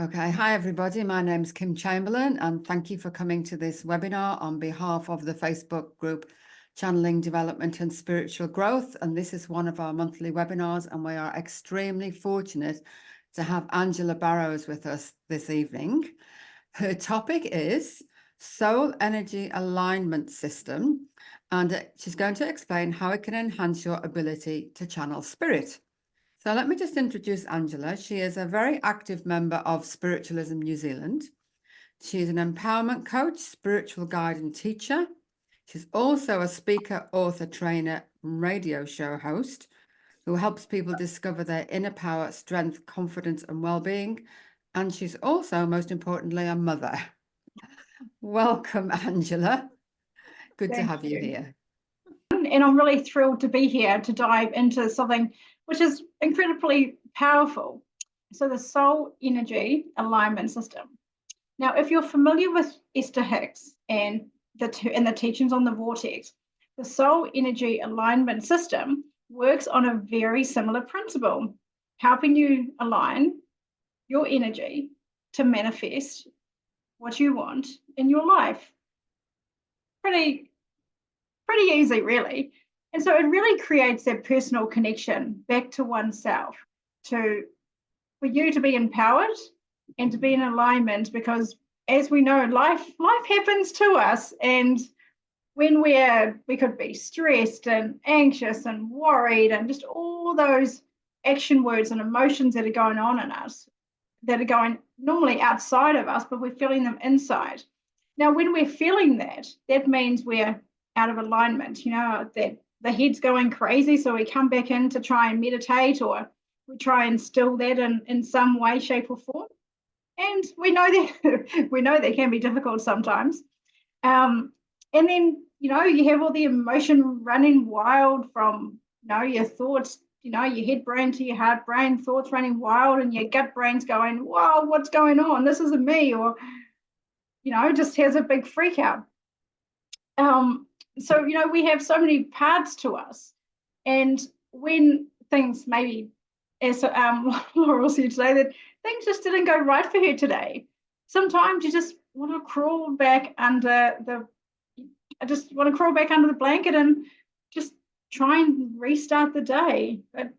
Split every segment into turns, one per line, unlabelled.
Okay, hi everybody. My name's Kim Chamberlain, and thank you for coming to this webinar on behalf of the Facebook group Channeling Development and Spiritual Growth. And this is one of our monthly webinars, and we are extremely fortunate to have Angela Barrows with us this evening. Her topic is Soul Energy Alignment System, and she's going to explain how it can enhance your ability to channel spirit. So let me just introduce Angela. She is a very active member of Spiritualism New Zealand. She's an empowerment coach, spiritual guide and teacher. She's also a speaker, author, trainer, and radio show host who helps people discover their inner power, strength, confidence, and well-being. And she's also, most importantly, a mother. Welcome, Angela. Good to have you here.
And I'm really thrilled to be here to dive into something which is incredibly powerful. So the soul energy alignment system. Now, if you're familiar with Esther Hicks and the teachings on the vortex, the soul energy alignment system works on a very similar principle, helping you align your energy to manifest what you want in your life. Pretty easy, really. And so it really creates that personal connection back to oneself, for you to be empowered and to be in alignment, because as we know, life happens to us. And when we could be stressed and anxious and worried and just all those action words and emotions that are going on in us, that are going normally outside of us, but we're feeling them inside. Now, when we're feeling that means we're out of alignment, that the head's going crazy. So we come back in to try and meditate, or we try and still that in some way, shape, or form. And we know that can be difficult sometimes. And then, you have all the emotion running wild from, your thoughts, your head brain to your heart brain, thoughts running wild, and your gut brain's going, wow, what's going on? This isn't me, or, just has a big freak out. So, we have so many parts to us. And when things maybe, as Laurel said today, that things just didn't go right for her today, sometimes you just want to crawl back under the blanket and just try and restart the day. But,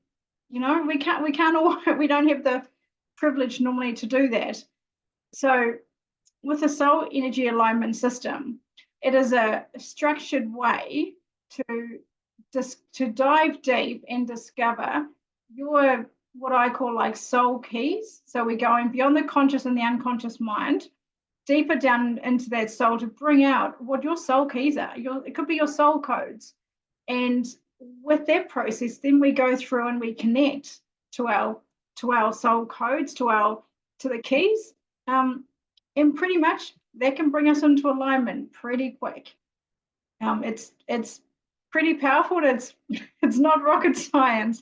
we don't have the privilege normally to do that. So with the soul energy alignment system, it is a structured way to dive deep and discover your, what I call like soul keys. So we're going beyond the conscious and the unconscious mind, deeper down into that soul, to bring out what your soul keys are. It could be your soul codes. And with that process, then we go through and we connect to our soul codes, to the keys. And pretty much that can bring us into alignment pretty quick. It's pretty powerful. It's not rocket science.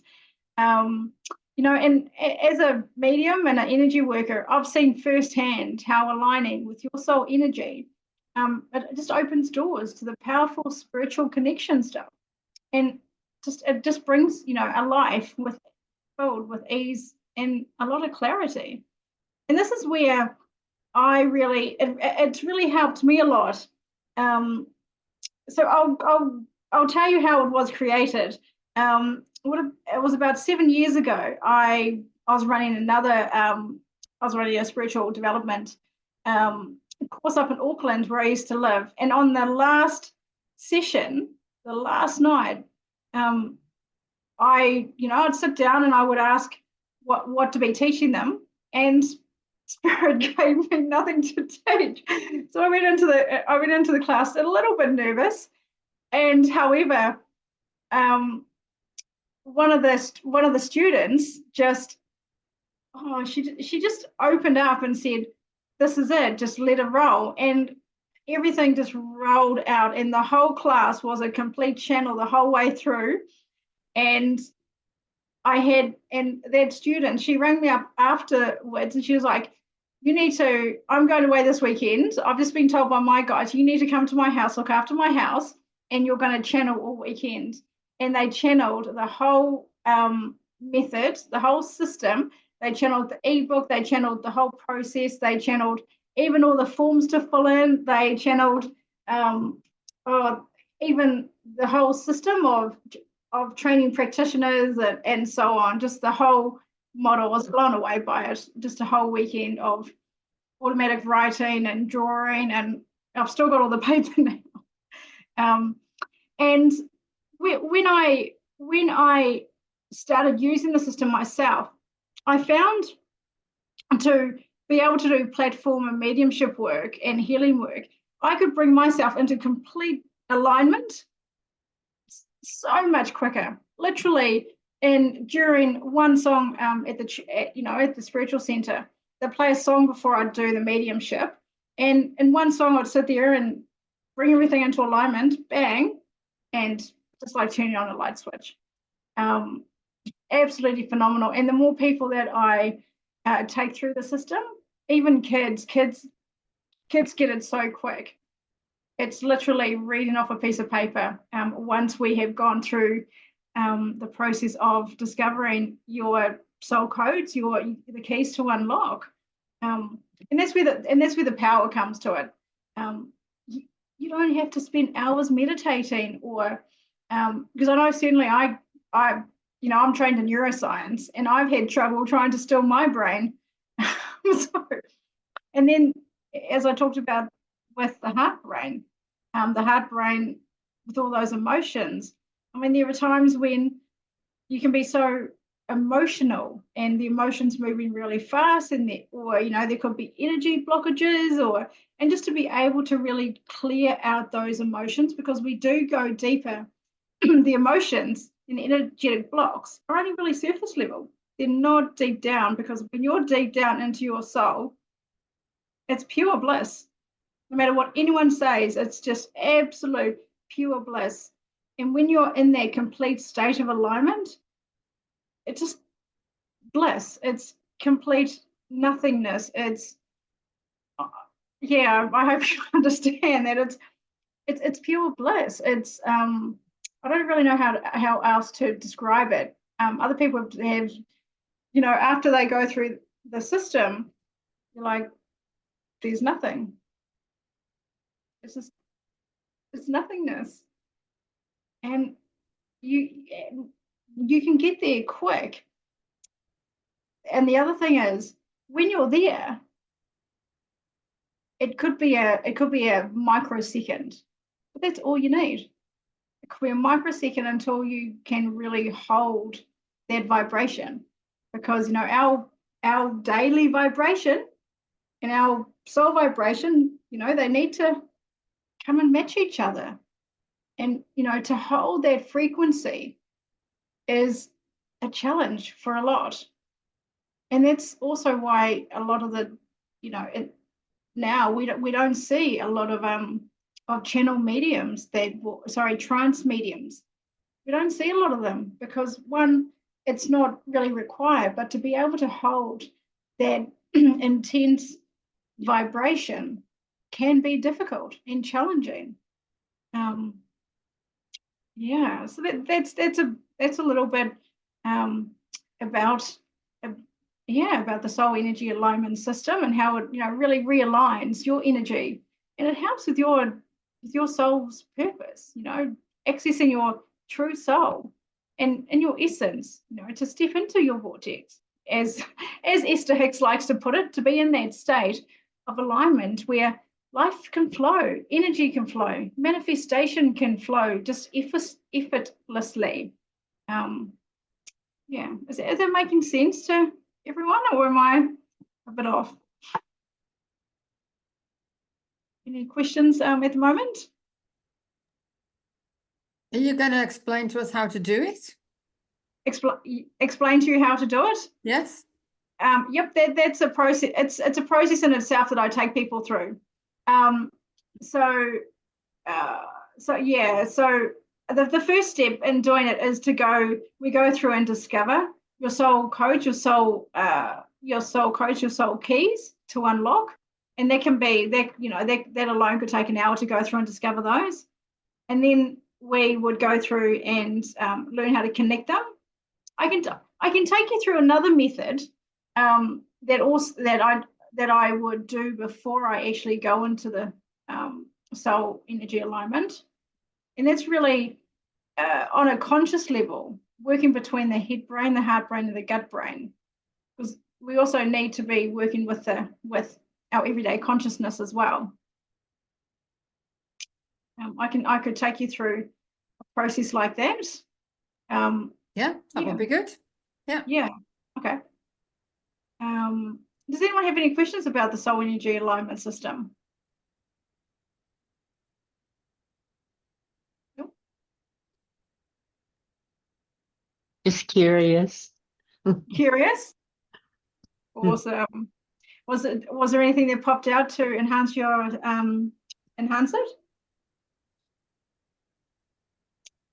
And as a medium and an energy worker, I've seen firsthand how aligning with your soul energy, it just opens doors to the powerful spiritual connection stuff. And it just brings, a life filled with ease and a lot of clarity. And this is where it's really helped me a lot. So I'll tell you how it was created. It was about 7 years ago. I was running a spiritual development course up in Auckland, where I used to live. And on the last session, the last night, I'd sit down and I would ask what to be teaching them, and Spirit gave me nothing to teach. So I went into the class a little bit nervous, and however, one of the students she just opened up and said, "This is it. Just let it roll." And everything just rolled out, and the whole class was a complete channel the whole way through. And that student, she rang me up afterwards, and she was like, I'm going away this weekend. I've just been told by my guys, you need to come to my house, look after my house, and you're going to channel all weekend. And they channeled the whole method, the whole system, they channeled the ebook, they channeled the whole process, they channeled even all the forms to fill in, they channeled even the whole system of training practitioners and so on. Just the whole model. Was blown away by it. Just a whole weekend of automatic writing and drawing, and I've still got all the paper now. And when I started using the system myself, I found to be able to do platform and mediumship work and healing work, I could bring myself into complete alignment so much quicker. Literally, and during one song at the spiritual center, they play a song before I'd do the mediumship, and in one song I'd sit there and bring everything into alignment, bang, and just like turning on a light switch. Absolutely phenomenal. And the more people that I take through the system, even kids get it so quick. It's literally reading off a piece of paper. Once we have gone through the process of discovering your soul codes, the keys to unlock, and that's where the power comes to it. You don't have to spend hours meditating, or because I know certainly I'm trained in neuroscience, and I've had trouble trying to still my brain. And then, as I talked about with the heart brain with all those emotions, I mean, there are times when you can be so emotional and the emotions moving really fast, and there could be energy blockages, and just to be able to really clear out those emotions, because we do go deeper. The emotions and the energetic blocks are only really surface level. They're not deep down, because when you're deep down into your soul, it's pure bliss. No matter what anyone says, it's just absolute pure bliss. And when you're in that complete state of alignment, it's just bliss. It's complete nothingness. It's I hope you understand that it's pure bliss. It's I don't really know how else to describe it. Other people have, after they go through the system, you're like, there's nothing. It's nothingness, and you can get there quick. And the other thing is, when you're there, it could be a microsecond, but that's all you need. It could be a microsecond until you can really hold that vibration, because our daily vibration and our soul vibration, they need to come and match each other. And to hold that frequency is a challenge for a lot. And that's also why a lot of the now we don't see a lot of channel mediums trance mediums. We don't see a lot of them, because one, it's not really required, but to be able to hold that intense vibration can be difficult and challenging. So that's a little bit about the soul energy alignment system, and how it really realigns your energy, and it helps with your soul's purpose, accessing your true soul and your essence, to step into your vortex, as Esther Hicks likes to put it, to be in that state of alignment where life can flow, energy can flow, manifestation can flow just effortlessly. Is that making sense to everyone, or am I a bit off? Any questions at the moment?
Are you going to explain to us how to do it?
Explain to you how to do it?
Yes.
Yep, that's a process. It's a process in itself that I take people through. So the first step in doing it is we go through and discover your soul code, your soul codes, your soul keys to unlock. And that can be that alone could take an hour to go through and discover those. And then we would go through and learn how to connect them. I can take you through another method that I would do before I actually go into the soul energy alignment. And that's really on a conscious level, working between the head brain, the heart brain, and the gut brain, because we also need to be working with our everyday consciousness as well. I could take you through a process like that.
Yeah, that would be good. Yeah.
Yeah. Okay. Does anyone have any questions about the soul energy alignment system? Nope.
Just curious.
Curious? Awesome. Was there anything that popped out to enhance your enhance it?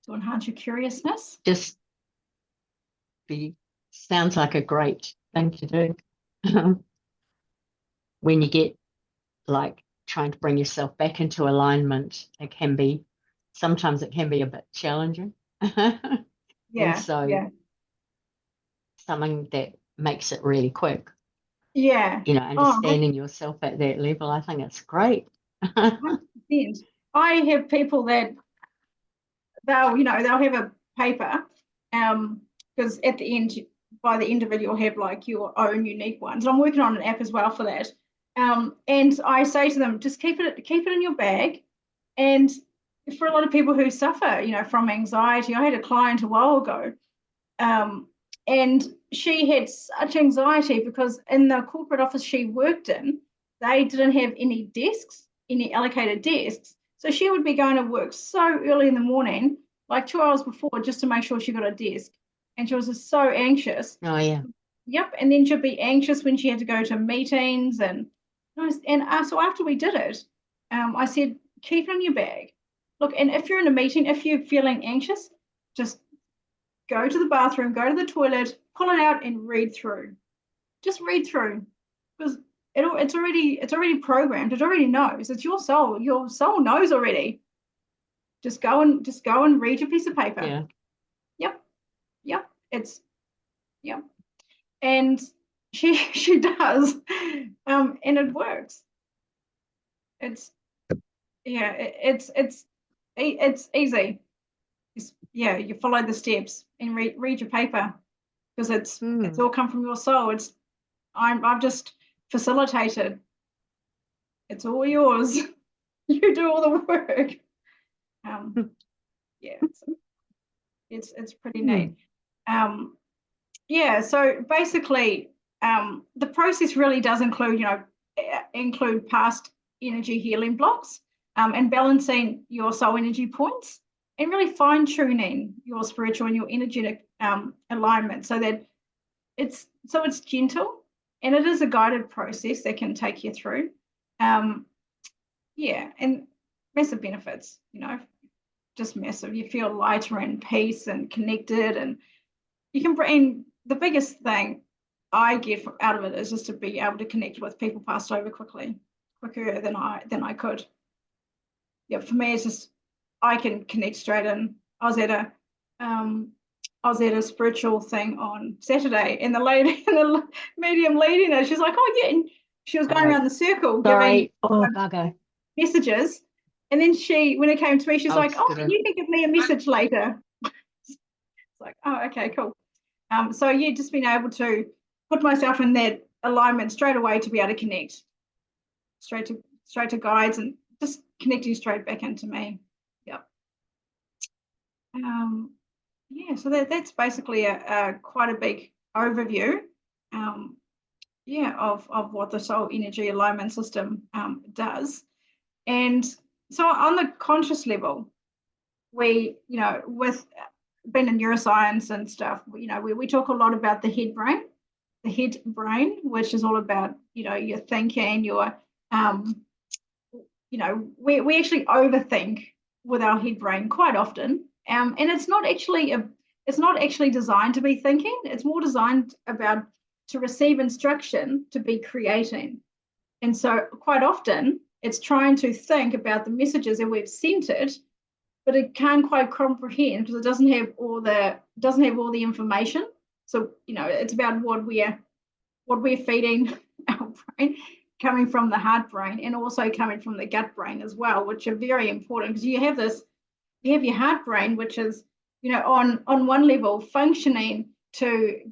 To enhance your curiousness?
Just sounds like a great thing to do. When you get like trying to bring yourself back into alignment, sometimes it can be a bit challenging.
Yeah.
And so
yeah.
something that makes it really quick.
Yeah.
Understanding yourself at that level, I think it's great.
100%. I have people that they'll have a paper, because at the end, by the end of it, you'll have like your own unique ones. And I'm working on an app as well for that. And I say to them, just keep it in your bag. And for a lot of people who suffer, from anxiety, I had a client a while ago, and she had such anxiety because in the corporate office she worked in, they didn't have any allocated desks. So she would be going to work so early in the morning, like 2 hours before, just to make sure she got a desk. And she was just so anxious.
Oh, yeah.
Yep. And then she'd be anxious when she had to go to meetings. So after we did it, I said, keep it in your bag. Look, and if you're in a meeting, if you're feeling anxious, just go to the bathroom, go to the toilet, pull it out and read through. Just read through, because it's already programmed. It already knows. It's your soul. Your soul knows already. Just go and read your piece of paper.
Yeah.
Yep. Yep. And she does, and it works. It's easy. You follow the steps and read your paper, because it's all come from your soul. I've just facilitated. It's all yours. You do all the work. It's pretty neat. So basically, the process really does include past energy healing blocks, and balancing your soul energy points, and really fine-tuning your spiritual and your energetic alignment, so that it's gentle, and it is a guided process that can take you through. And massive benefits, just massive. You feel lighter and peace and connected, and you can bring, the biggest thing I get out of it is just to be able to connect with people passed over quicker than I could. Yeah, for me, it's just, I can connect straight in. I was at a spiritual thing on Saturday, and the lady, the medium leading it, she's like, oh yeah, and she was going around the circle giving messages, and then when it came to me, she's like, oh, you can give me a message later. It's like, oh, okay, cool. So just being able to put myself in that alignment straight away to be able to connect straight to guides, and just connecting straight back into me. Yep. So that's basically a quite a big overview, of what the soul energy alignment system does. And so on the conscious level, we, with being in neuroscience and stuff, we talk a lot about the head brain, which is all about, your thinking, your, we actually overthink with our head brain quite often. And it's not actually designed to be thinking. It's more designed to receive instruction, to be creating. And so quite often it's trying to think about the messages that we've sent it, but it can't quite comprehend because it doesn't have all the information. So, it's about what we're what we're feeding our brain, coming from the heart brain and also coming from the gut brain as well, which are very important, because you have your heart brain, which is, you know, on one level functioning to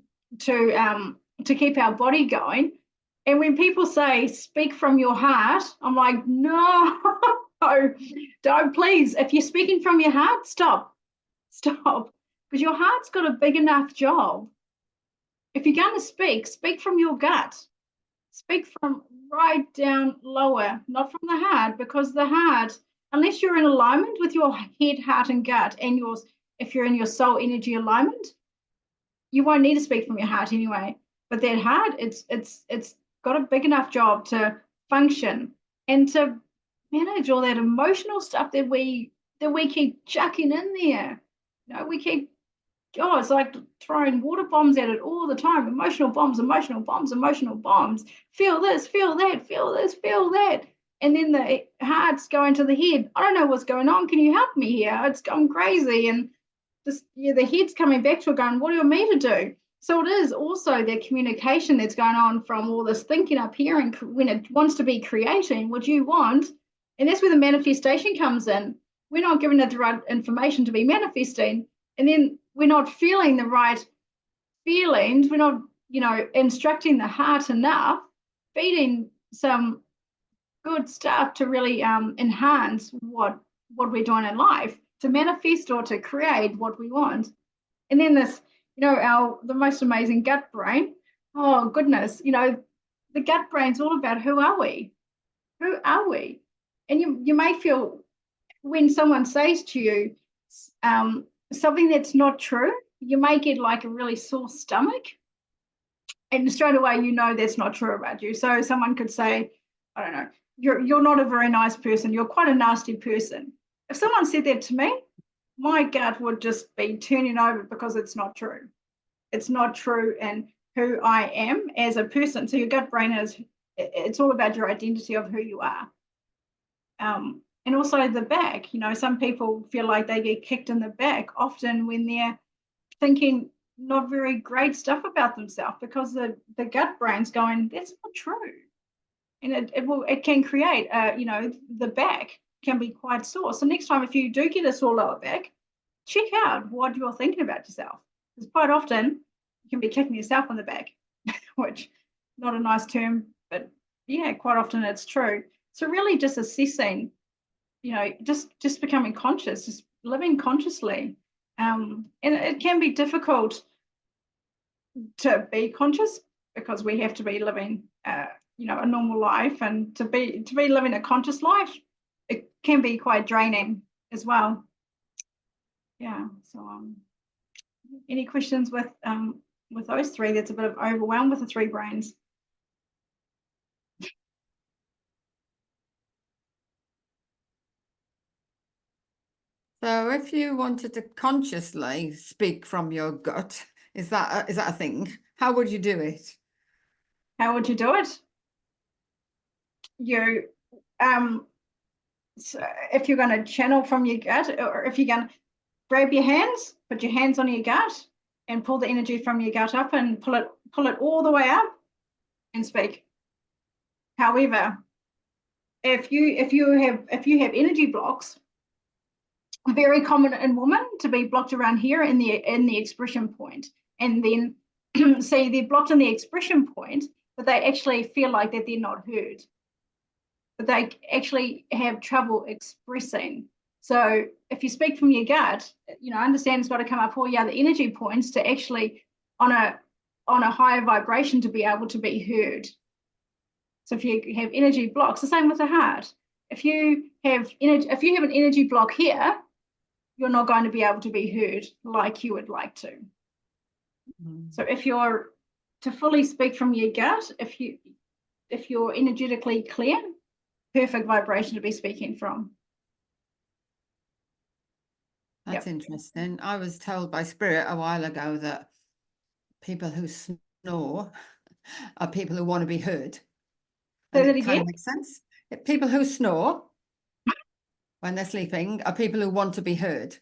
keep our body going. And when people say speak from your heart, I'm like, no, don't, please. If you're speaking from your heart, stop, because your heart's got a big enough job. If you're going to speak from your gut. Speak from right down lower, not from the heart, because the heart, unless you're in alignment with your head, heart, and gut, and if you're in your soul energy alignment, you won't need to speak from your heart anyway. But that heart, it's got a big enough job to function and to manage all that emotional stuff that we keep chucking in there. You know, we keep, oh, it's like throwing water bombs at it all the time. Emotional bombs, emotional bombs, emotional bombs. Feel this, feel that, feel this, feel that. And then the heart's going to the head. I don't know what's going on. Can you help me here? It's gone crazy. And just, yeah, the head's coming back to it going, what do you want me to do? So it is also the communication that's going on from all this thinking up here, and when it wants to be creating what you want. And that's where the manifestation comes in. We're not giving it the right information to be manifesting. And then we're not feeling the right feelings. We're not, you know, instructing the heart enough, feeding some good stuff to really enhance what we're doing in life, to manifest or to create what we want. And then this, you know, the most amazing gut brain. Oh goodness, you know, the gut brain's all about who are we? Who are we? And you may feel when someone says to you something that's not true, you may get like a really sore stomach, and straight away you know that's not true about you. So someone could say, I don't know, you're not a very nice person, you're quite a nasty person. If someone said that to me, my gut would just be turning over, because it's not true. It's not true in who I am as a person. So your gut brain it's all about your identity of who you are. And also the back, you know, some people feel like they get kicked in the back often when they're thinking not very great stuff about themselves, because the gut brain's going, that's not true. And it can create, you know, the back can be quite sore. So next time, if you do get a sore lower back, check out what you're thinking about yourself. Because quite often you can be kicking yourself in the back, which not a nice term, but yeah, quite often it's true. So really just assessing, you know, just becoming conscious, just living consciously. And it can be difficult to be conscious, because we have to be living, you know, a normal life, and to be living a conscious life, it can be quite draining as well. Yeah. So any questions with those three? That's a bit of overwhelm with the three brains.
So if you wanted to consciously speak from your gut, is that a thing? How would you do it?
How would you do it? You so if you're going to channel from your gut, or if you're going to grab your hands, put your hands on your gut and pull the energy from your gut up and pull it all the way up and speak. However, if you have energy blocks, very common in women to be blocked around here in the expression point, and then say they're blocked in the expression point, but they actually feel like that they're not heard, but they actually have trouble expressing. So if you speak from your gut, you know, understand it's got to come up all the other energy points to actually on a higher vibration to be able to be heard. So if you have energy blocks, the same with the heart. If you have an energy block here, you're not going to be able to be heard like you would like to. So if you're to fully speak from your gut, if you're energetically clear, perfect vibration to be speaking from.
That's interesting. I was told by Spirit a while ago that people who snore are people who want to be heard. And it kind of makes sense. People who snore when they're sleeping are people who want to be heard.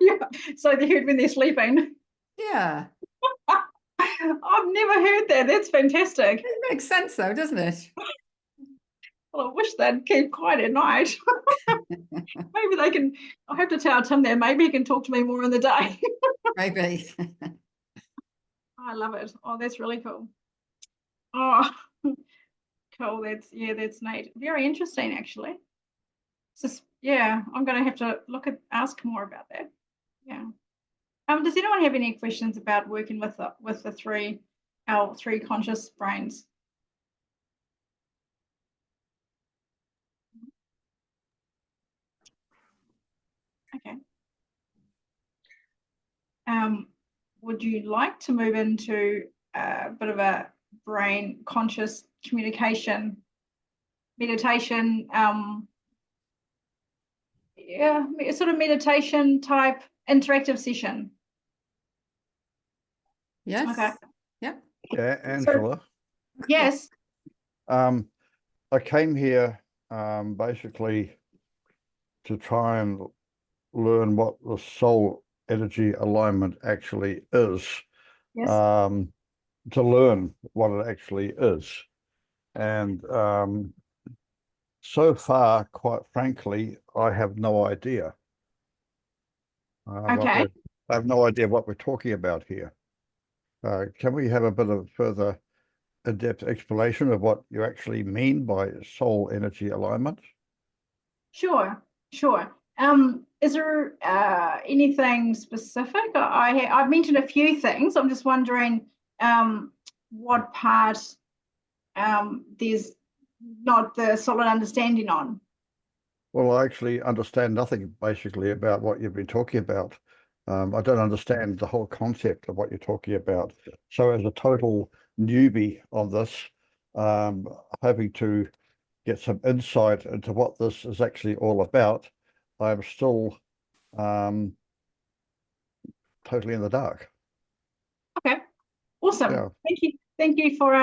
Yeah. So they're heard when they're sleeping.
Yeah.
I've never heard that. That's fantastic.
It makes sense though, doesn't it?
Well, I wish they'd keep quiet at night. Maybe they can. I'll have to tell Tim that. Maybe he can talk to me more in the day.
Maybe.
I love it. Oh, that's really cool. Oh, cool. That's neat. Very interesting, actually. Yeah, I'm going to have to ask more about that. Yeah. Does anyone have any questions about working with our three conscious brains? Okay. Would you like to move into a bit of a brain conscious communication meditation? Yeah, sort of meditation type interactive session.
Yes.
Okay.
Yep.
Yeah, Angela.
Yes.
I came here basically to try and learn what the soul energy alignment actually is.
Yes.
To learn what it actually is. And so far, quite frankly, I have no idea.
Okay.
I have no idea what we're talking about here. Can we have a bit of further in-depth explanation of what you actually mean by soul energy alignment?
Sure. Is there anything specific? I've mentioned a few things. I'm just wondering what part there's not the solid understanding on.
Well, I actually understand nothing basically about what you've been talking about. I don't understand the whole concept of what you're talking about. So as a total newbie on this, hoping to get some insight into what this is actually all about, I'm still totally in the dark.
Okay, awesome.
Yeah.
Thank you for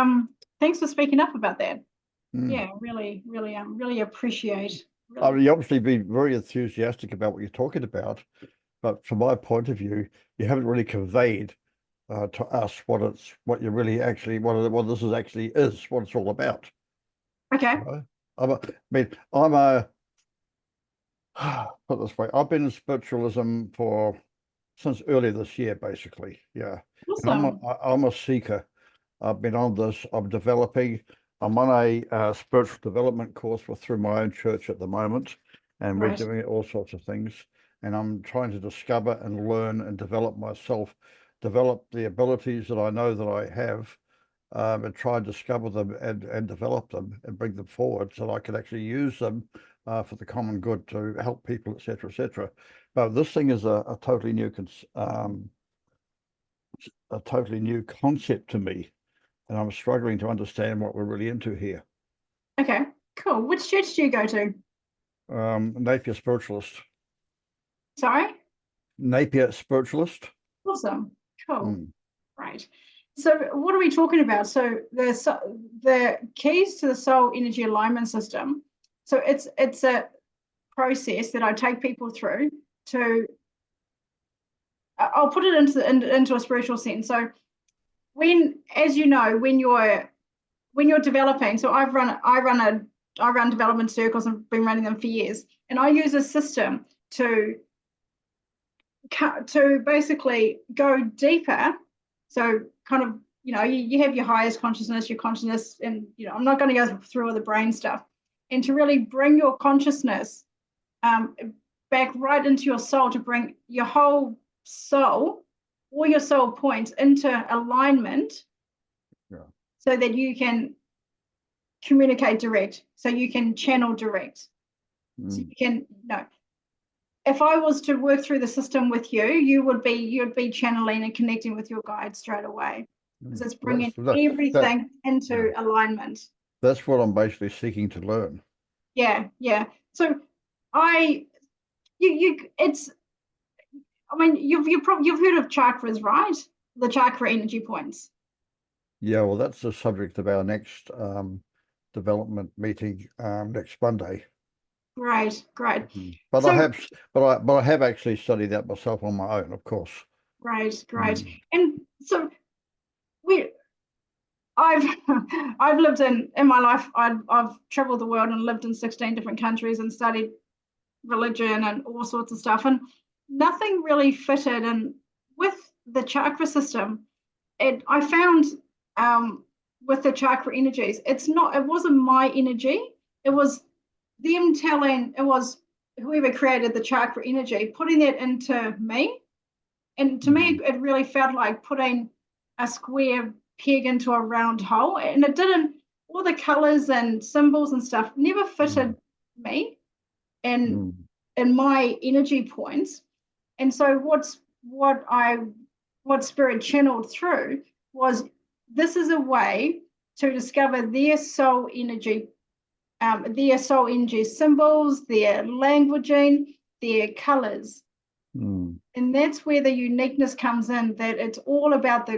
thanks for speaking up about that.
Mm.
Yeah, really appreciate.
I mean, you obviously been very enthusiastic about what you're talking about, but from my point of view, you haven't really conveyed to us what you really actually what this is actually is, what it's all about.
Okay.
Put it this way, I've been in spiritualism since early this year, basically. Yeah.
Awesome.
And I'm a seeker. I've been on this. I'm developing. I'm on a spiritual development course through my own church at the moment, and we're
Right.
doing all sorts of things. And I'm trying to discover and learn and develop myself, develop the abilities that I know that I have, and try and discover them and develop them and bring them forward so that I can actually use them for the common good to help people, etc., etc. But this thing is a totally new concept to me, and I'm struggling to understand what we're really into here.
Okay, cool. Which church do you go to?
Napier Spiritualist.
Sorry?
Napier Spiritualist.
Awesome. Cool.
Mm.
Right. So what are we talking about? So the keys to the soul energy alignment system. So it's a process that I take people through to. I'll put it into a spiritual sense. So as you know, when you're developing, so I run development circles and been running them for years, and I use a system to basically go deeper. So kind of, you have your highest consciousness, your consciousness, and I'm not going to go through all the brain stuff, and to really bring your consciousness back right into your soul, to bring your whole soul, all your soul points into alignment.
Yeah.
So that you can communicate direct, so you can channel direct. So you can, if I was to work through the system with you, you'd be channeling and connecting with your guide straight away, because it's bringing everything into alignment.
That's what I'm basically seeking to learn.
Yeah. So you've heard of chakras, right? The chakra energy points.
Yeah, well, that's the subject of our next development meeting next Monday.
Great.
But
So,
I have actually studied that myself on my own, of course.
Great. And so I've lived in my life, I've traveled the world and lived in 16 different countries and studied religion and all sorts of stuff, and nothing really fitted. And with the chakra system, I found with the chakra energies, it wasn't my energy, it was whoever created the chakra energy putting that into me. And to me, it really felt like putting a square peg into a round hole, and it didn't. All the colors and symbols and stuff never fitted me and in my energy points. And so what Spirit channeled through was, this is a way to discover their soul energy symbols, their languaging, their colors. And that's where the uniqueness comes in, that it's all about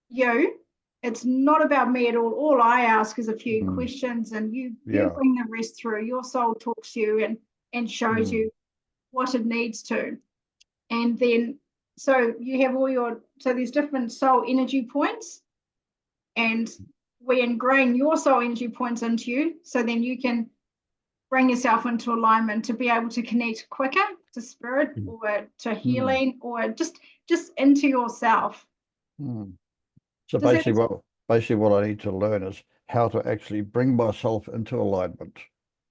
you. It's not about me at all. All I ask is a few questions, and you bring the rest through. Your soul talks to you and shows you what it needs to. And then, so you have so there's different soul energy points, and we ingrain your soul energy points into you, so then you can bring yourself into alignment to be able to connect quicker to spirit or to healing or just into yourself.
So basically what I need to learn is how to actually bring myself into alignment.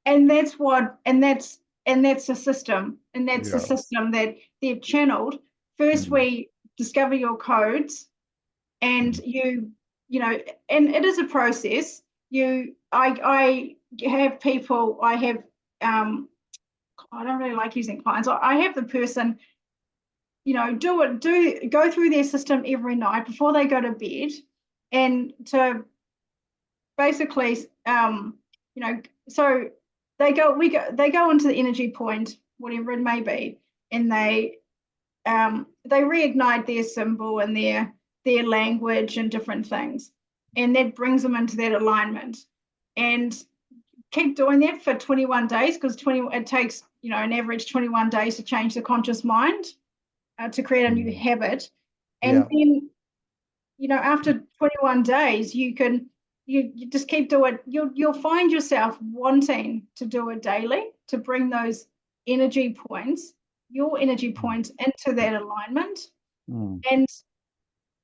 And that's the system. And that's the system that they've channeled. First, we discover your codes, and you know, and it is a process. I have people, I don't really like using clients. I have the person, you know, go through their system every night before they go to bed, and to basically, you know, so they go into the energy point, whatever it may be, and they reignite their symbol and their language and different things, and that brings them into that alignment. And keep doing that for 21 days, because it takes, you know, an average 21 days to change the conscious mind, to create a new habit. And then, you know, after 21 days, you just keep doing it. You'll find yourself wanting to do it daily, to bring those energy points, your energy points, into that alignment. And,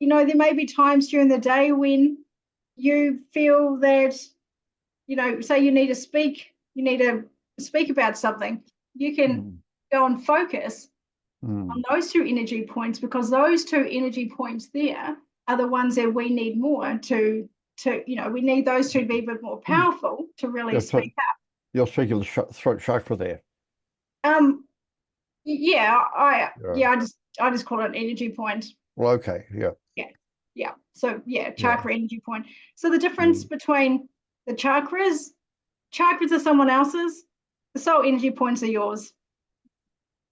you know, there may be times during the day when you feel that, you know, say you need to speak about something, you can go and focus on those two energy points, because those two energy points there are the ones that we need more to, you know, we need those two to be a bit more powerful to really speak up.
You're speaking of the throat chakra there.
I just call it an energy point.
Well, okay,
yeah. So chakra energy point. So the difference between the chakras are someone else's. The soul energy points are yours.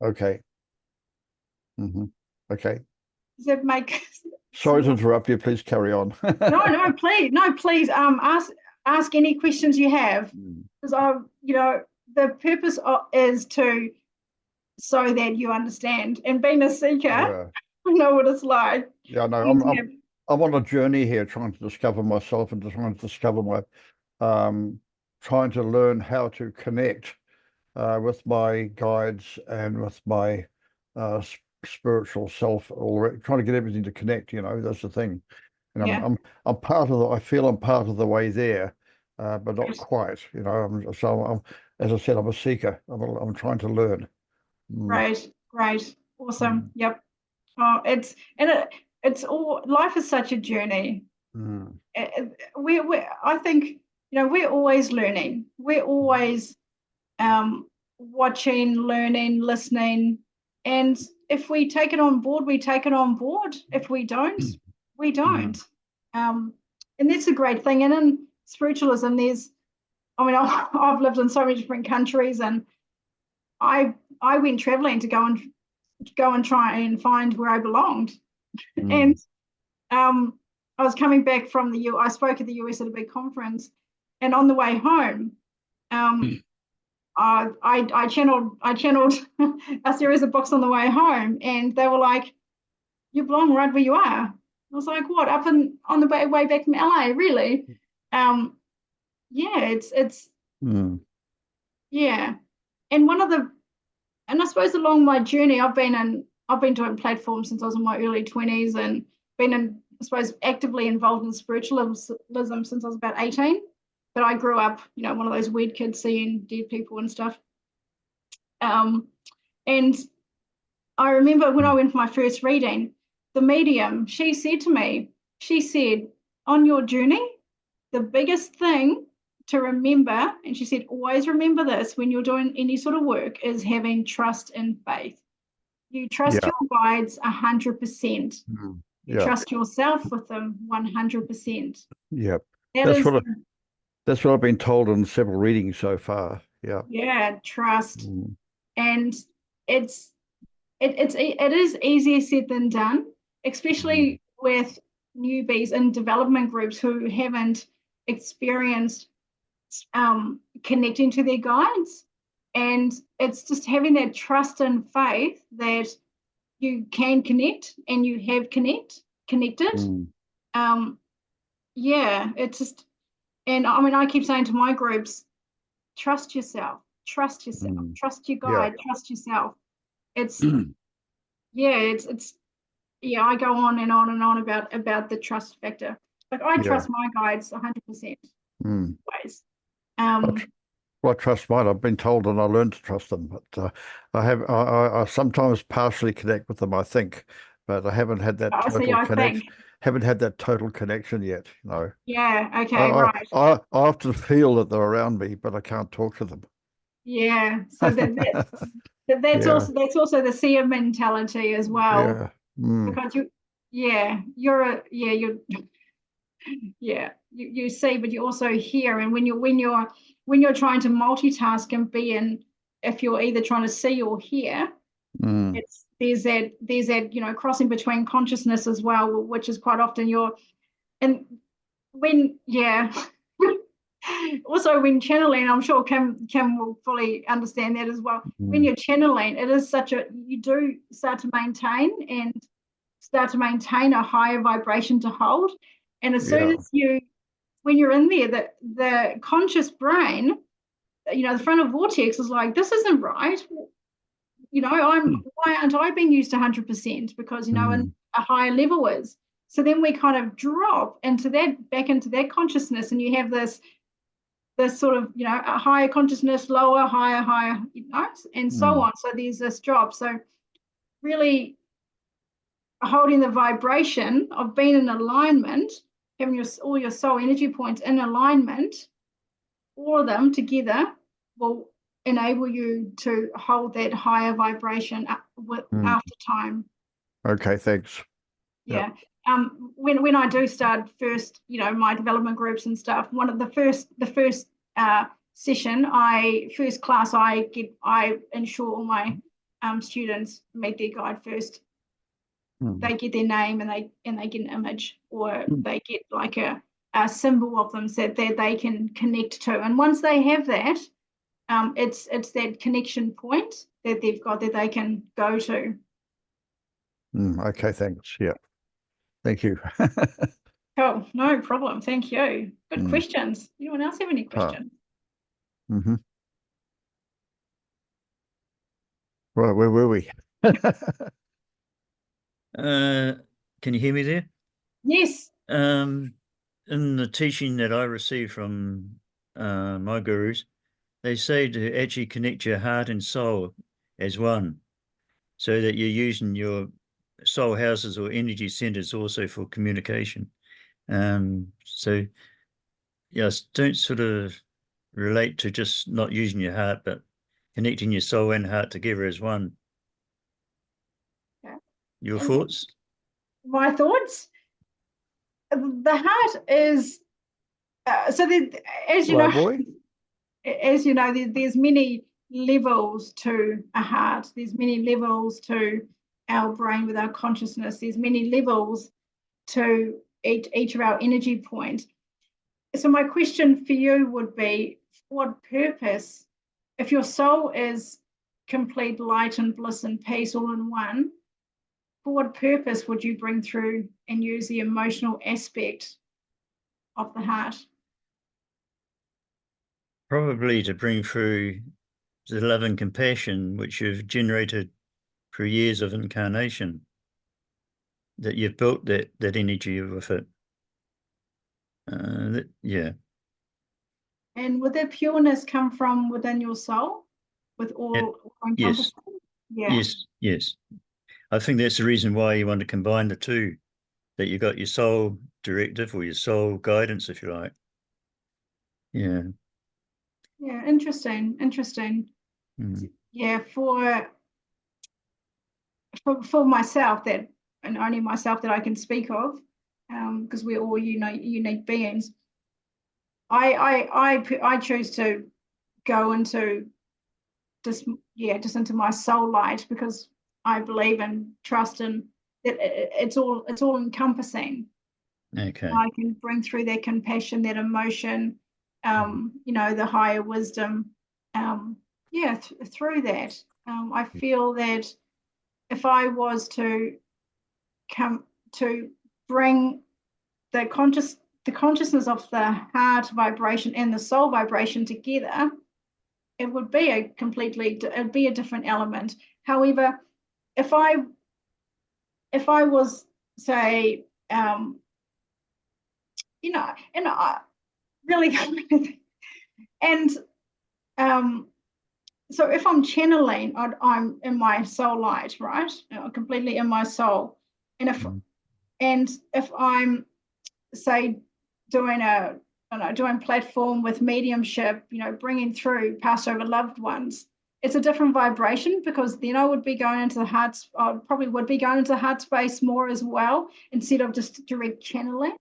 Okay. Okay.
Does that make?
Sorry to interrupt you. Please carry on.
No, please. Ask any questions you have, because you know, the purpose is so that you understand. And being a seeker, I know what it's like.
Yeah, no, I'm on a journey here, trying to discover myself and trying to discover my, trying to learn how to connect with my guides and with my spiritual self, or trying to get everything to connect. You know, that's the thing. And I'm part of I feel I'm part of the way there, but not quite. You know, I'm as I said, I'm a seeker. I'm trying to learn.
Great, awesome. Yep. Oh, it's all, life is such a journey. I think, you know, we're always learning. We're always watching, learning, listening. And if we take it on board, we take it on board. If we don't, we don't. And that's a great thing. And in spiritualism, I've lived in so many different countries, and I went traveling to go and try and find where I belonged. And I was coming back from I spoke at the US at a big conference, and on the way home, I channeled a series of books on the way home, and they were like, "You belong right where you are." I was like, what, up on the way back from LA, really? Yeah, it's yeah. And and I suppose along my journey, I've been doing platforms since I was in my early 20s, and been I suppose actively involved in spiritualism since I was about 18. But I grew up, one of those weird kids seeing dead people and stuff. And I remember when I went for my first reading, the medium, she said to me, on your journey, the biggest thing to remember, and she said, always remember this when you're doing any sort of work, is having trust and faith. You trust your guides 100%. You trust yourself with them 100%.
Yeah. That's what I've been told in several readings so far. Yeah.
Yeah, trust. And it is easier said than done, especially with newbies in development groups who haven't experienced connecting to their guides. And it's just having that trust and faith that you can connect and you have connected. Yeah, it's just, and I mean, I keep saying to my groups, trust yourself, trust your guide, trust yourself. It's yeah, I go on and on and on about the trust factor. Like I trust my guides 100% always.
Well, I trust mine. I've been told and I learned to trust them, but I sometimes partially connect with them, I think, but I haven't had that total connection. Haven't had that total connection yet,
Yeah, okay, right.
I often feel that they're around me, but I can't talk to them.
Yeah, so that's also the seer mentality as well. Because you see, but you also hear, and when you're trying to multitask and if you're either trying to see or hear, there's that crossing between consciousness as well, which is quite often also when channeling, I'm sure Kim will fully understand that as well. When you're channeling, it is you do start to maintain a higher vibration to hold. And as soon as when you're in there, the conscious brain, the frontal vortex is like, this isn't right. Why aren't I being used 100%? Because, in a higher level is. So then we kind of drop back into that consciousness, and you have this sort of, a higher consciousness, lower, higher, and so on. So there's this drop. So really holding the vibration of being in alignment, having all your soul energy points in alignment, all of them together will enable you to hold that higher vibration after time.
Okay, thanks.
Yeah. When I do start first, my development groups and stuff, one of the first session, first class, I ensure all my students meet their guide first. They get their name and they get an image, or they get like a symbol of them so that they can connect to. And once they have that, it's that connection point that they've got that they can go to.
Okay, thanks. Yeah. Thank you.
Cool, no problem. Thank you. Good questions. Anyone else have any questions?
Right, where were we?
Can you hear me there?
Yes.
In the teaching that I received from my gurus, they say to actually connect your heart and soul as one, so that you're using your soul houses or energy centers also for communication. So yes, don't sort of relate to just not using your heart, but connecting your soul and heart together as one.
Okay.
Your thoughts?
My thoughts? The heart is so that, as you know, there's many levels to a heart. There's many levels to our brain with our consciousness. There's many levels to each of our energy points. So my question for you would be, for what purpose, if your soul is complete light and bliss and peace all in one, for what purpose would you bring through and use the emotional aspect of the heart?
Probably to bring through the love and compassion which you've generated through years of incarnation, that you've built that energy with it. Yeah.
And would that pureness come from within your soul, with all encompassing?
Yes. Yes. I think that's the reason why you want to combine the two, that you got your soul directive or your soul guidance, if you like. Yeah.
Yeah, interesting.
Mm.
Yeah, for myself, that, and only myself that I can speak of, because we're all unique beings. I choose to go into just into my soul light, because I believe and trust in that it's all encompassing.
Okay.
I can bring through that compassion, that emotion, the higher wisdom, through that. I feel that if I was to come to bring the consciousness of the heart vibration and the soul vibration together, it would be it'd be a different element. However, if I was, say, and I really, and so if I'm channeling, I'm in my soul light, right? Completely in my soul. And if I'm, say, doing platform with mediumship, bringing through passed over loved ones, it's a different vibration, because then I would be going into the heart, I probably would be going into the heart space more as well, instead of just direct channeling.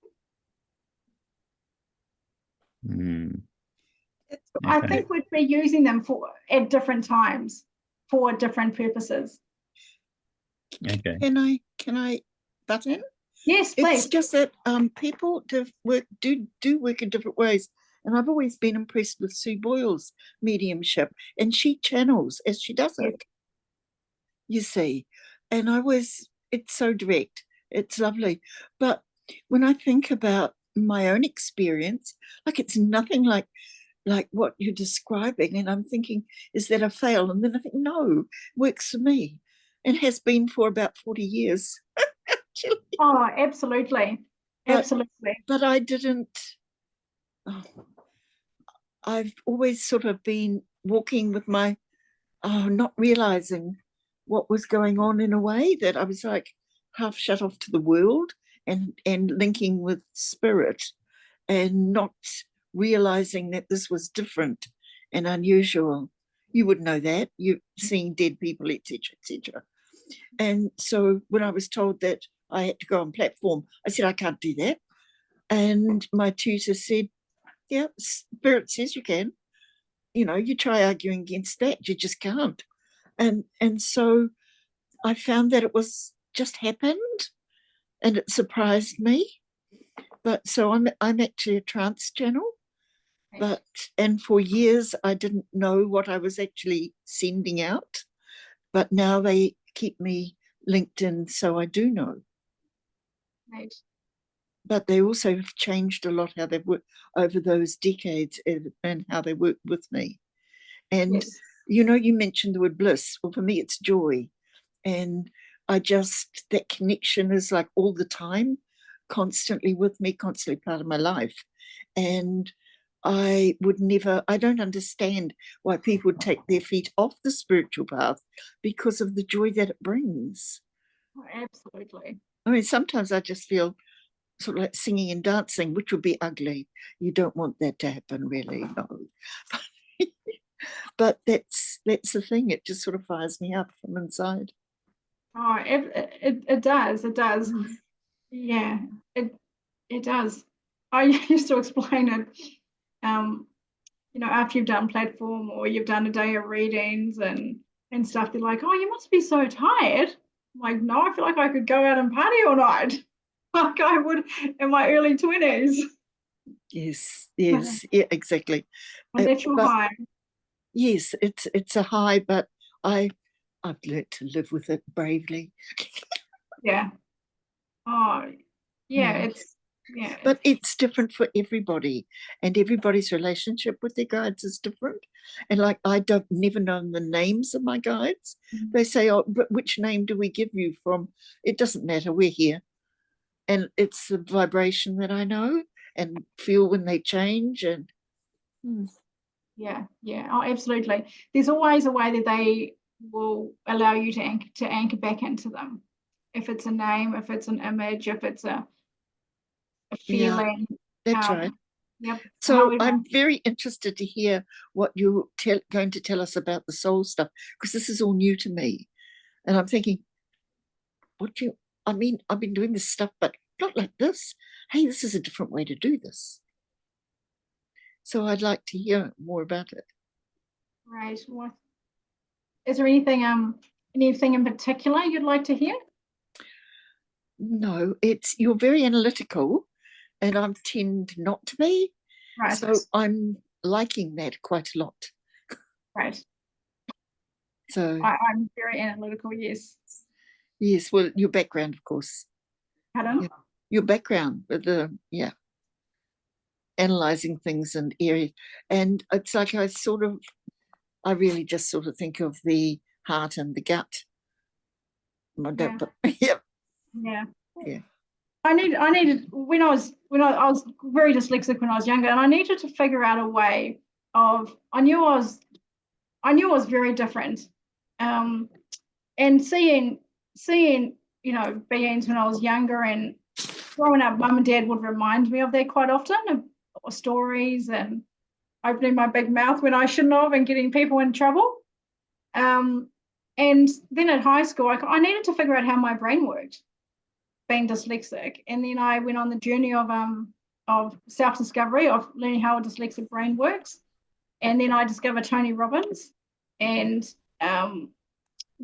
Mm.
I
Okay.
think we'd be using them at different times for different purposes.
Okay.
Can I butt in?
Yes, please.
It's just that people do work in different ways, and I've always been impressed with Sue Boyle's mediumship, and she channels as she does it. You see, and it's so direct, it's lovely. But when I think about my own experience, like, it's nothing like what you're describing, and I'm thinking, is that a fail? And then I think, no, works for me, and has been for about 40 years. Actually.
Oh, absolutely. Absolutely.
But I didn't, I've always sort of been walking with my, not realizing what was going on, in a way that I was like half shut off to the world and linking with spirit, and not realizing that this was different and unusual. You would know that, you're seeing dead people, etc., etc. And so when I was told that I had to go on platform, I said, I can't do that. And my tutor said, yeah, spirit says you can. You try arguing against that, you just can't. And so I found that it was just happened, and it surprised me. But so I'm actually a trance channel. And for years I didn't know what I was actually sending out, but now they keep me linked in, so I do know.
Right.
But they also have changed a lot how they've worked over those decades, and how they work with me. And
Yes.
You mentioned the word bliss. Well, for me it's joy, and that connection is like all the time, constantly with me, constantly part of my life. And I don't understand why people would take their feet off the spiritual path, because of the joy that it brings.
Oh, absolutely.
I mean, sometimes I just feel sort of like singing and dancing, which would be ugly. You don't want that to happen, really, no. But that's the thing. It just sort of fires me up from inside.
Oh, it does. It does. Yeah, it does. I used to explain it, after you've done platform or you've done a day of readings and stuff. They're like, oh, you must be so tired. I'm like, no, I feel like I could go out and party all night, like I would in my early 20s.
Yes, yeah, exactly.
A natural high.
Yes, it's a high, but I've learned to live with it bravely.
Yeah. Oh, yeah,
Mm.
yeah.
But it's different for everybody, and everybody's relationship with their guides is different. And like, I don't never know the names of my guides.
Mhm.
They say, "Oh, but which name do we give you from?" It doesn't matter. We're here, and it's the vibration that I know and feel when they change. And
Yeah, oh, absolutely. There's always a way that they will allow you to anchor back into them. If it's a name, if it's an image, if it's a
yeah,
feeling.
that's right.
Yep.
So
However,
I'm very interested to hear what you're going to tell us about the soul stuff, because this is all new to me, and I'm thinking, I mean, I've been doing this stuff, but not like this. Hey, this is a different way to do this. So I'd like to hear more about it.
right. What is there anything in particular you'd like to hear?
No, you're very analytical, and I tend not to be.
Right.
So I'm liking that quite a lot.
Right.
So
I'm very analytical, yes.
yes, well, your background, of course.
Pardon?
Yeah. Your background with analyzing things and areas. And it's like I really just sort of think of the heart and the gut.
Yeah.
Yep.
Yeah. I needed when I was very dyslexic when I was younger, and I needed to figure out a way of I knew I was very different. And seeing beings when I was younger and growing up, mum and dad would remind me of that quite often, of stories and opening my big mouth when I shouldn't have and getting people in trouble. And then at high school, I needed to figure out how my brain worked, being dyslexic. And then I went on the journey of self-discovery, of learning how a dyslexic brain works. And then I discovered Tony Robbins and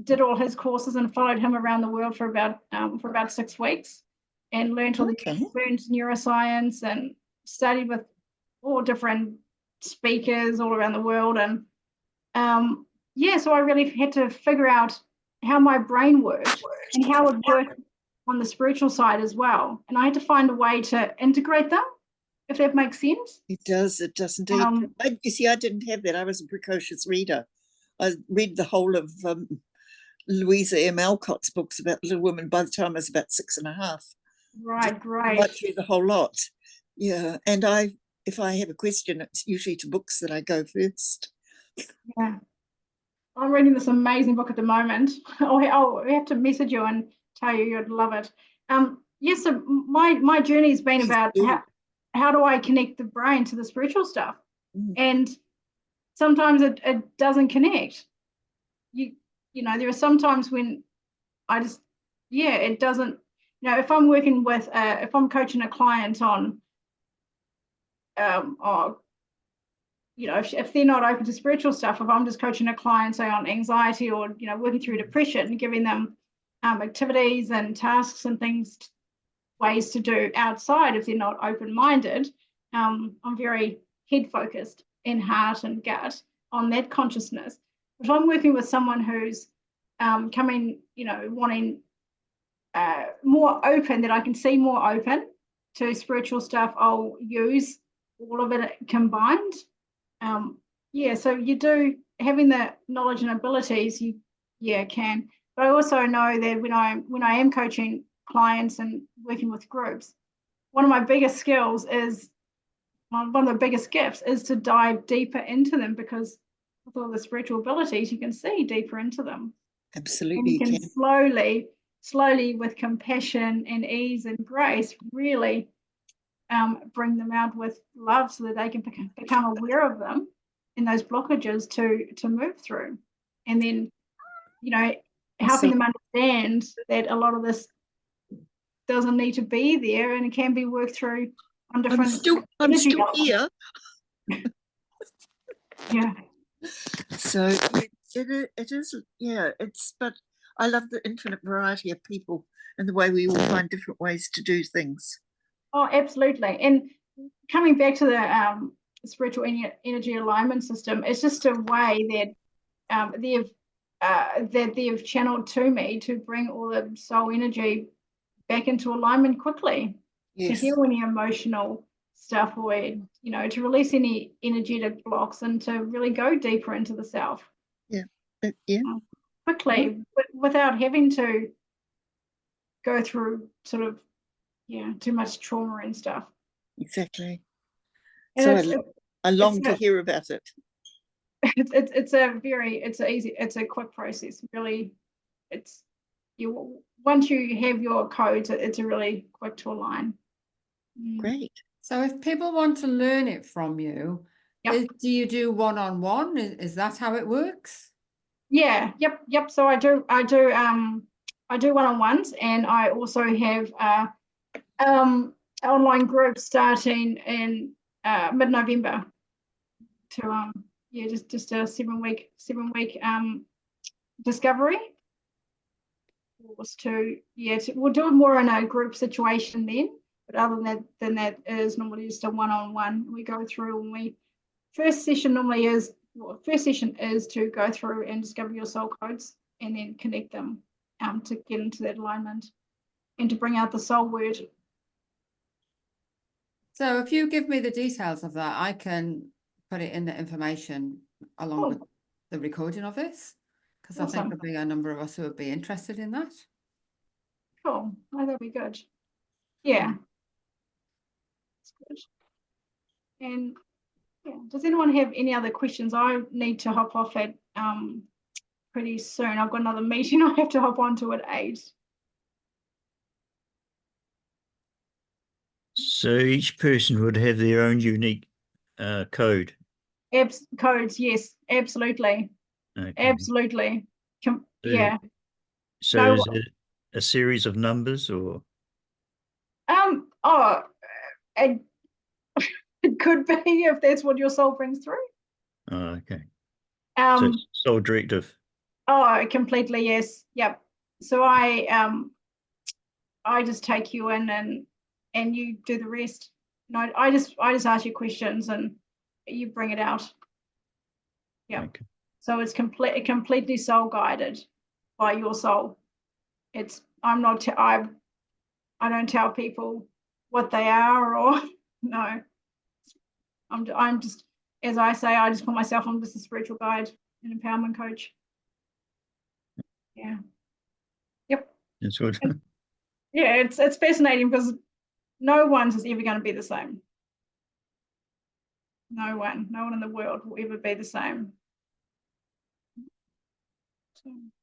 did all his courses and followed him around the world for about 6 weeks and learned neuroscience and studied with all different speakers all around the world. And so I really had to figure out how my brain worked and how it worked on the spiritual side as well. And I had to find a way to integrate them, if that makes sense.
It does indeed. You see, I didn't have that. I was a precocious reader. I read the whole of Louisa M. Alcott's books about Little Women by the time I was about 6.5.
Right, great.
Right through the whole lot. Yeah. And if I have a question, it's usually to books that I go first.
Yeah. I'm reading this amazing book at the moment. I'll have to message you and tell you you'd love it. Yes, so my journey's been about how do I connect the brain to the spiritual stuff? And sometimes it doesn't connect. There are some times when it doesn't, if I'm working with, if I'm coaching a client on, if they're not open to spiritual stuff, if I'm just coaching a client, say on anxiety or, working through depression and giving them activities and tasks and things, ways to do outside, if they're not open-minded, I'm very head focused in heart and gut on that consciousness. If I'm working with someone who's coming, wanting more open, that I can see more open to spiritual stuff, I'll use all of it combined. So you do, having the knowledge and abilities, you can. But I also know that when I am coaching clients and working with groups, one of my biggest skills is, one of the biggest gifts is to dive deeper into them, because with all the spiritual abilities, you can see deeper into them.
Absolutely.
And you can slowly with compassion and ease and grace, really bring them out with love so that they can become aware of them and those blockages to move through. And then, helping them understand that a lot of this doesn't need to be there and it can be worked through on different
I'm still here.
Yeah.
So it is, but I love the infinite variety of people and the way we all find different ways to do things.
Oh, absolutely. And coming back to the spiritual energy alignment system, it's just a way that they've that they've channeled to me to bring all the soul energy back into alignment quickly, to
Yes.
heal any emotional stuff, or to release any energetic blocks, and to really go deeper into the self
Yeah.
quickly, without having to go through sort of too much trauma and stuff.
Exactly.
And
So I long to hear about it.
it's a quick process, really. It's once you have your codes, it's a really quick to align.
Great.
So if people want to learn it from you,
Yep.
do you do one-on-one? Is that how it works?
Yeah, yep. So I do one-on-ones, and I also have online groups starting in mid-November to just a 7-week discovery course we'll do it more in a group situation then, but other than that it is normally just a one-on-one. We go through, and first session is to go through and discover your soul codes, and then connect them to get into that alignment and to bring out the soul word.
So if you give me the details of that, I can put it in the information along with the recording of this, because I think
Awesome.
there'll be a number of us who would be interested in that.
Cool. Oh, that'd be good. Yeah. That's good. And does anyone have any other questions? I need to hop off at pretty soon. I've got another meeting I have to hop onto at 8.
So each person would have their own unique code.
Codes, yes, absolutely.
Okay.
Absolutely. Yeah.
So
No,
is it a series of numbers, or?
It, it could be, if that's what your soul brings through.
Oh, okay. So it's soul directive.
Oh, completely, yes. Yep. So I just take you in, and you do the rest. No, I just ask you questions, and you bring it out. Yeah.
Okay.
So it's completely soul guided by your soul. I don't tell people what they are, or no. I'm just, as I say, I just call myself, I'm just a spiritual guide and empowerment coach. Yeah. Yep.
That's good.
Yeah, it's fascinating, because no one's is ever going to be the same. No one in the world will ever be the same.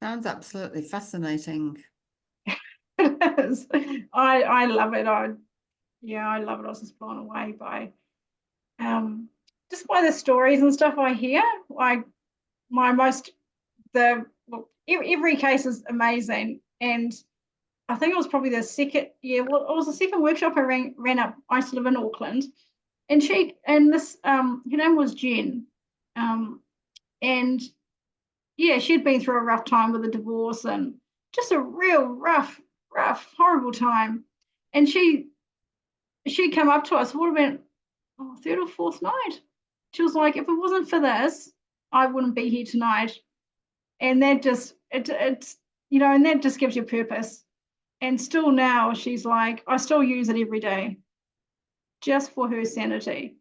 Sounds absolutely fascinating.
It is. I love it. I love it. I was just blown away by just by the stories and stuff I hear. Every case is amazing, and I think it was probably the second. Yeah, well, it was the second workshop I ran up. I used to live in Auckland, and her name was Jen, and yeah, she'd been through a rough time with a divorce, and just a real rough, horrible time. And she came up to us, would have been third or fourth night. She was like, if it wasn't for this, I wouldn't be here tonight. And that just and that just gives you purpose. And still now she's like, I still use it every day, just for her sanity.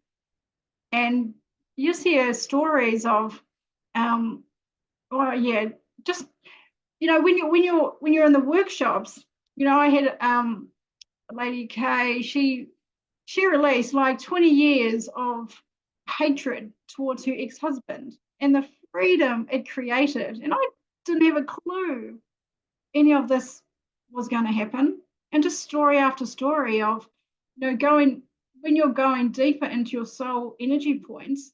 And you hear stories of just when you're in the workshops, I had a lady Kay, she released like 20 years of hatred towards her ex-husband, and the freedom it created. And I didn't have a clue any of this was going to happen. And just story after story of, when you're going deeper into your soul energy points,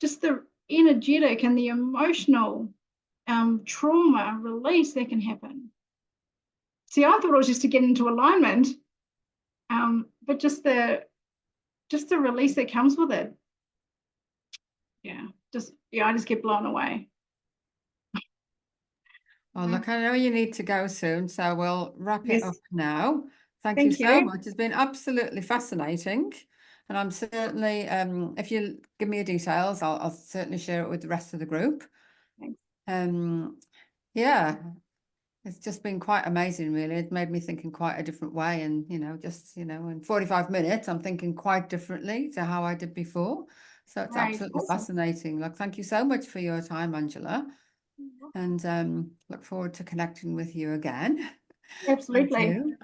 just the energetic and the emotional trauma release that can happen. See, I thought it was just to get into alignment, but just the release that comes with it. I just get blown away.
Oh, look, I know you need to go soon, so we'll wrap it up now. Thank you
Thank
so
you.
much. It's been absolutely fascinating. And I'm certainly, if you give me your details, I'll certainly share it with the rest of the group.
Thanks.
Yeah, it's just been quite amazing, really. It made me think in quite a different way. And, just, in 45 minutes, I'm thinking quite differently to how I did before. So it's
Right,
absolutely
awesome.
fascinating. Like, thank you so much for your time, Angela. And look forward to connecting with you again. Thank
Absolutely.
you.